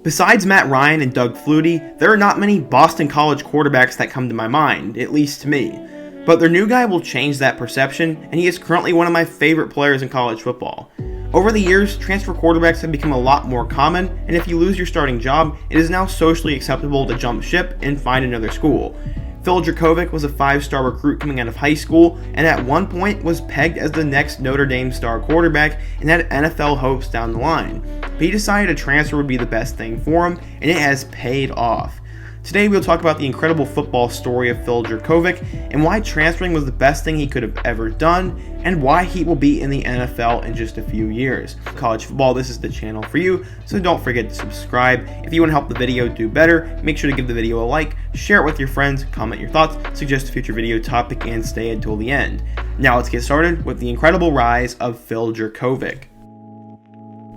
Besides Matt Ryan and Doug Flutie, there are not many Boston College quarterbacks that come to my mind, at least to me. But their new guy will change that perception, and he is currently one of my favorite players in college football. Over the years, transfer quarterbacks have become a lot more common, and if you lose your starting job, it is now socially acceptable to jump ship and find another school. Phil Jurkovec was a 5-star recruit coming out of high school, and at one point was pegged as the next Notre Dame star quarterback and had NFL hopes down the line. But he decided a transfer would be the best thing for him, and it has paid off. Today we'll talk about the incredible football story of Phil Jurkovec and why transferring was the best thing he could have ever done, and why he will be in the NFL in just a few years. College football, this is the channel for you, so don't forget to subscribe. If you want to help the video do better, make sure to give the video a like, share it with your friends, comment your thoughts, suggest a future video topic, and stay until the end. Now let's get started with the incredible rise of Phil Jurkovec.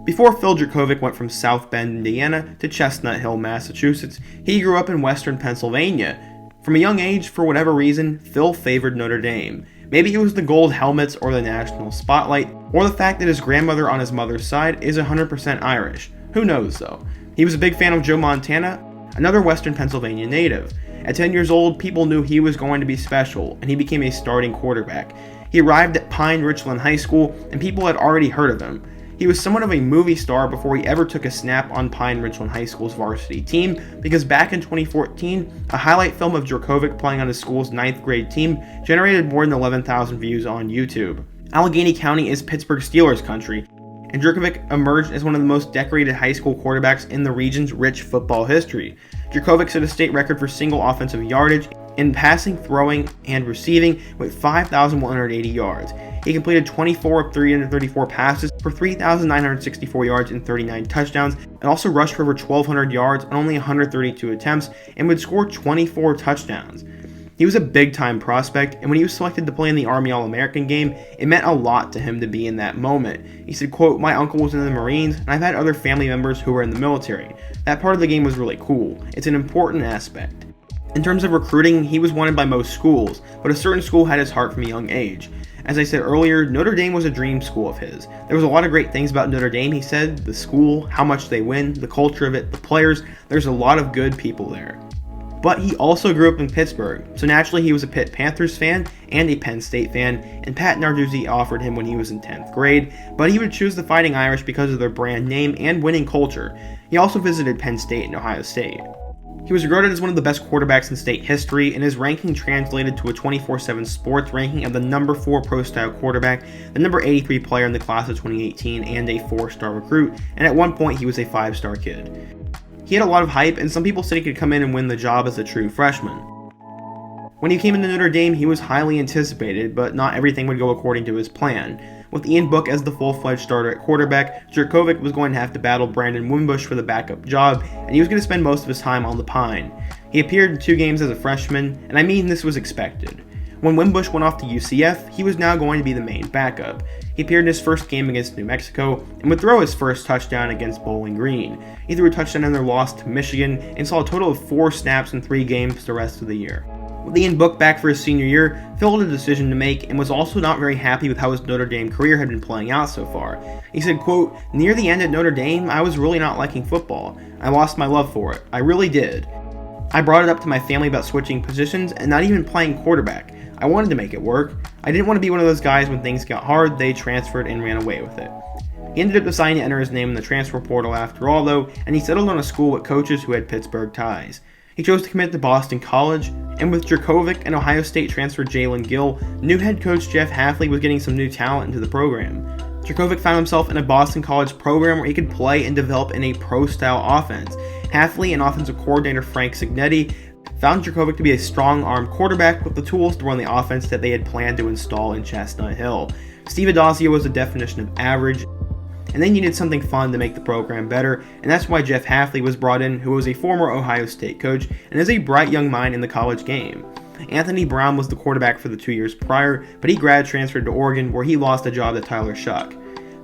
Before Phil Jurkovec went from South Bend, Indiana to Chestnut Hill, Massachusetts, he grew up in western Pennsylvania. From a young age, for whatever reason, Phil favored Notre Dame. Maybe it was the gold helmets or the national spotlight, or the fact that his grandmother on his mother's side is 100% Irish. Who knows though? He was a big fan of Joe Montana, another western Pennsylvania native. At 10 years old, people knew he was going to be special, and he became a starting quarterback. He arrived at Pine Richland High School, and people had already heard of him. He was somewhat of a movie star before he ever took a snap on Pine Richland High School's varsity team, because back in 2014, a highlight film of Jurkovec playing on his school's 9th grade team generated more than 11,000 views on YouTube. Allegheny County is Pittsburgh Steelers country, and Jurkovec emerged as one of the most decorated high school quarterbacks in the region's rich football history. Jurkovec set a state record for single offensive yardage in passing, throwing, and receiving with 5,180 yards. He completed 24 of 334 passes for 3,964 yards and 39 touchdowns, and also rushed for over 1,200 yards on only 132 attempts, and would score 24 touchdowns. He was a big-time prospect, and when he was selected to play in the Army All-American game, it meant a lot to him to be in that moment. He said, quote, "My uncle was in the Marines, and I've had other family members who were in the military. That part of the game was really cool. It's an important aspect." In terms of recruiting, he was wanted by most schools, but a certain school had his heart from a young age. As I said earlier, Notre Dame was a dream school of his. There was a lot of great things about Notre Dame, he said. The school, how much they win, the culture of it, the players. There's a lot of good people there. But he also grew up in Pittsburgh, so naturally he was a Pitt Panthers fan and a Penn State fan, and Pat Narduzzi offered him when he was in 10th grade, but he would choose the Fighting Irish because of their brand name and winning culture. He also visited Penn State and Ohio State. He was regarded as one of the best quarterbacks in state history, and his ranking translated to a 24/7 Sports ranking of the number 4 pro-style quarterback, the number 83 player in the class of 2018, and a 4-star recruit, and at one point he was a 5-star kid. He had a lot of hype, and some people said he could come in and win the job as a true freshman. When he came into Notre Dame, he was highly anticipated, but not everything would go according to his plan. With Ian Book as the full-fledged starter at quarterback, Jurkovec was going to have to battle Brandon Wimbush for the backup job, and he was going to spend most of his time on the Pine. He appeared in 2 games as a freshman, and I mean this was expected. When Wimbush went off to UCF, he was now going to be the main backup. He appeared in his first game against New Mexico, and would throw his first touchdown against Bowling Green. He threw a touchdown in their loss to Michigan, and saw a total of 4 snaps in 3 games the rest of the year. With Ian Book back for his senior year, Phil had a decision to make, and was also not very happy with how his Notre Dame career had been playing out so far. He said, quote, "Near the end at Notre Dame, I was really not liking football. I lost my love for it. I really did. I brought it up to my family about switching positions and not even playing quarterback. I wanted to make it work. I didn't want to be one of those guys when things got hard, they transferred and ran away with it." He ended up deciding to enter his name in the transfer portal after all though, and he settled on a school with coaches who had Pittsburgh ties. He chose to commit to Boston College, and with Jurkovec and Ohio State transfer Jalen Gill, new head coach Jeff Hafley was getting some new talent into the program. Jurkovec found himself in a Boston College program where he could play and develop in a pro-style offense. Hafley and offensive coordinator Frank Cignetti found Jurkovec to be a strong-armed quarterback with the tools to run the offense that they had planned to install in Chestnut Hill. Steve Adazio was the definition of average, and they needed something fun to make the program better, and that's why Jeff Hafley was brought in, who was a former Ohio State coach and is a bright young mind in the college game. Anthony Brown was the quarterback for the 2 years prior, but he grad transferred to Oregon where he lost a job to Tyler Shuck.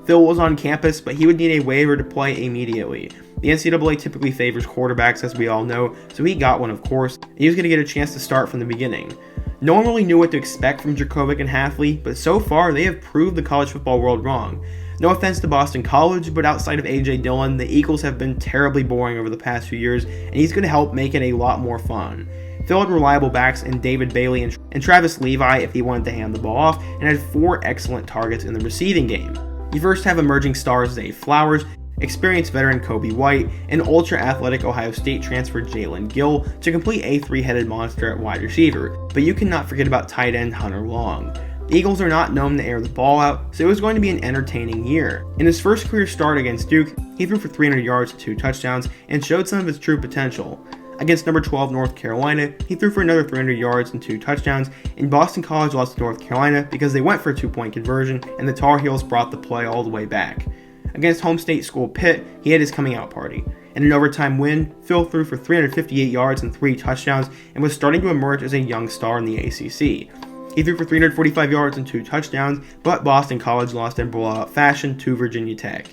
Phil was on campus, but he would need a waiver to play immediately. The NCAA typically favors quarterbacks, as we all know, so he got one, of course, and he was going to get a chance to start from the beginning. No one really knew what to expect from Jurkovec and Hafley, but so far they have proved the college football world wrong. No offense to Boston College, but outside of A.J. Dillon, the Eagles have been terribly boring over the past few years, and he's going to help make it a lot more fun. Phil had reliable backs in David Bailey and Travis Levi if he wanted to hand the ball off, and had 4 excellent targets in the receiving game. You first have emerging stars Zay Flowers, experienced veteran Kobe White, and ultra-athletic Ohio State transfer Jalen Gill to complete a 3-headed monster at wide receiver, but you cannot forget about tight end Hunter Long. The Eagles are not known to air the ball out, so it was going to be an entertaining year. In his first career start against Duke, he threw for 300 yards and 2 touchdowns and showed some of his true potential. Against number 12 North Carolina, he threw for another 300 yards and 2 touchdowns, and Boston College lost to North Carolina because they went for a 2-point conversion and the Tar Heels brought the play all the way back. Against home state school Pitt, he had his coming out party. In an overtime win, Phil threw for 358 yards and 3 touchdowns and was starting to emerge as a young star in the ACC. He threw for 345 yards and 2 touchdowns, but Boston College lost in blowout fashion to Virginia Tech.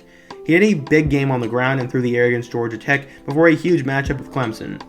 He had a big game on the ground and through the air against Georgia Tech before a huge matchup with Clemson.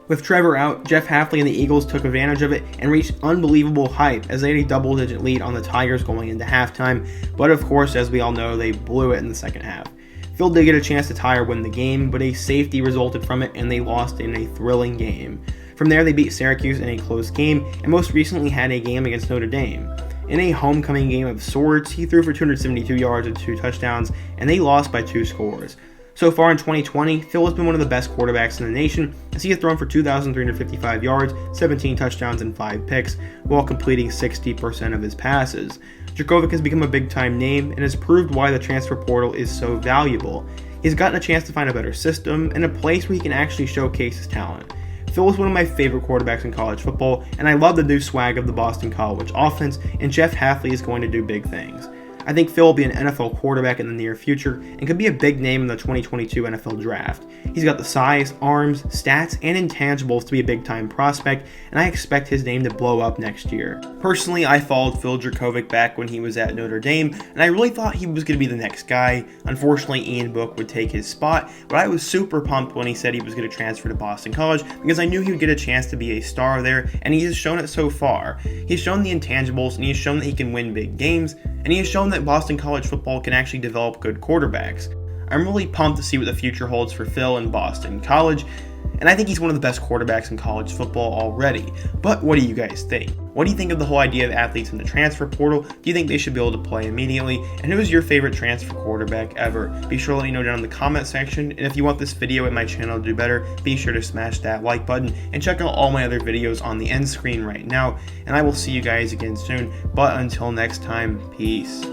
With Trevor out, Jeff Hafley and the Eagles took advantage of it and reached unbelievable height as they had a double-digit lead on the Tigers going into halftime, but of course, as we all know, they blew it in the second half. Phil did get a chance to tie or win the game, but a safety resulted from it and they lost in a thrilling game. From there, they beat Syracuse in a close game, and most recently had a game against Notre Dame. In a homecoming game of sorts, he threw for 272 yards and 2 touchdowns, and they lost by 2 scores. So far in 2020, Phil has been one of the best quarterbacks in the nation, as he has thrown for 2,355 yards, 17 touchdowns, and 5 picks, while completing 60% of his passes. Jurkovec has become a big-time name, and has proved why the transfer portal is so valuable. He's gotten a chance to find a better system, and a place where he can actually showcase his talent. Phil is one of my favorite quarterbacks in college football, and I love the new swag of the Boston College offense, and Jeff Hafley is going to do big things. I think Phil will be an NFL quarterback in the near future and could be a big name in the 2022 NFL Draft. He's got the size, arms, stats, and intangibles to be a big-time prospect, and I expect his name to blow up next year. Personally, I followed Phil Jurkovec back when he was at Notre Dame, and I really thought he was going to be the next guy. Unfortunately, Ian Book would take his spot, but I was super pumped when he said he was going to transfer to Boston College because I knew he would get a chance to be a star there, and he has shown it so far. He's shown the intangibles, and he has shown that he can win big games, and he has shown that Boston College football can actually develop good quarterbacks. I'm really pumped to see what the future holds for Phil in Boston College, and I think he's one of the best quarterbacks in college football already. But what do you guys think? What do you think of the whole idea of athletes in the transfer portal? Do you think they should be able to play immediately? And who is your favorite transfer quarterback ever? Be sure to let me know down in the comment section, and if you want this video and my channel to do better, be sure to smash that like button and check out all my other videos on the end screen right now, and I will see you guys again soon. But until next time, peace.